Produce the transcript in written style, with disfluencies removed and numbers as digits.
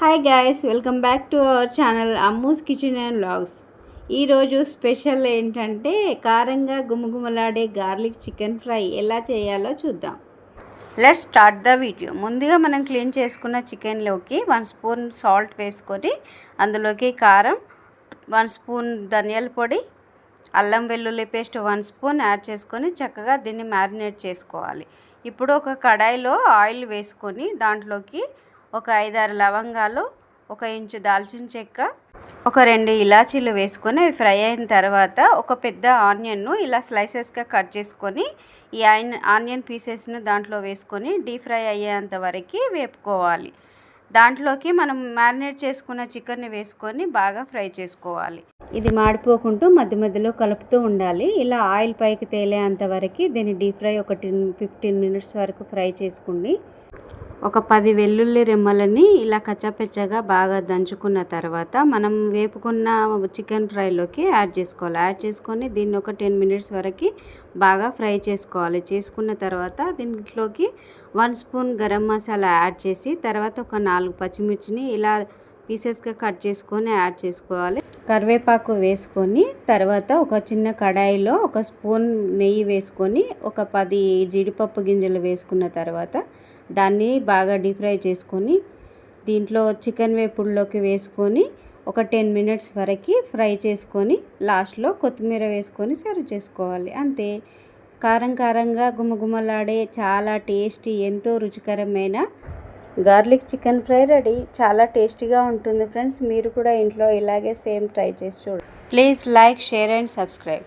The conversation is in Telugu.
Hi guys, welcome back to our channel Ammu's kitchen and vlogs. ఈరోజు స్పెషల్ ఏంటంటే కారంగా గుమగుమలాడే గార్లిక్ చికెన్ ఫ్రై ఎలా చేయాలో చూద్దాం. Let's start the video. ముందుగా మనం క్లీన్ చేసుకున్న చికెన్లోకి 1 స్పూన్ సాల్ట్ వేసుకొని అందులోకి కారం, 1 స్పూన్ ధనియాల పొడి, అల్లం వెల్లుల్లి పేస్ట్ 1 స్పూన్ యాడ్ చేసుకొని చక్కగా దీన్ని మ్యారినేట్ చేసుకోవాలి. ఇప్పుడు ఒక కడాయిలో ఆయిల్ వేసుకొని దాంట్లోకి ఒక 5-6 లవంగాలు, 1 ఇంచు దాల్చిన చెక్క, ఒక 2 ఇలాచీలు వేసుకొని అవి ఫ్రై అయిన తర్వాత ఒక పెద్ద ఆనియన్ను ఇలా స్లైసెస్గా కట్ చేసుకొని ఈ ఆనియన్ పీసెస్ను దాంట్లో వేసుకొని డీప్ ఫ్రై అయ్యేంత వరకు వేపుకోవాలి. దాంట్లోకి మనం మ్యారినేట్ చేసుకున్న చికెన్ని వేసుకొని బాగా ఫ్రై చేసుకోవాలి. ఇది మాడిపోకుండా మధ్య మధ్యలో కలుపుతూ ఉండాలి. ఇలా ఆయిల్ పైకి తేలేంత వరకు దీన్ని డీప్ ఫ్రై ఒక 15 మినిట్స్ వరకు ఫ్రై చేసుకోండి. ఒక 10 వెల్లుల్లి రెమ్మలని ఇలా కచ్చాపెచ్చగా బాగా దంచుకున్న తర్వాత మనం వేపుకున్న చికెన్ ఫ్రైలోకి యాడ్ చేసుకోవాలి. యాడ్ చేసుకొని దీన్ని ఒక 10 మినిట్స్ వరకు బాగా ఫ్రై చేసుకోవాలి. చేసుకున్న తర్వాత దీంట్లోకి 1 స్పూన్ గరం మసాలా యాడ్ చేసి తర్వాత ఒక 4 పచ్చిమిర్చిని ఇలా పీసెస్గా కట్ చేసుకొని యాడ్ చేసుకోవాలి. కరివేపాకు వేసుకొని తర్వాత ఒక చిన్న కడాయిలో 1 స్పూన్ నెయ్యి వేసుకొని ఒక 10 జీడిపప్పు గింజలు వేసుకున్న తర్వాత దాన్ని బాగా డీప్ ఫ్రై చేసుకొని దీంట్లో చికెన్ వేపుడులోకి వేసుకొని ఒక 10 మినిట్స్ వరకు ఫ్రై చేసుకొని లాస్ట్లో కొత్తిమీర వేసుకొని సర్వ్ చేసుకోవాలి. అంతే, కారంగా గుమగుమలాడే చాలా టేస్టీ, ఎంతో రుచికరమైన గార్లిక్ చికెన్ ఫ్రై రెడీ. చాలా టేస్టీగా ఉంటుంది ఫ్రెండ్స్. మీరు కూడా ఇంట్లో ఇలాగే సేమ్ ట్రై చేసి చూడండి. Please like, share and subscribe.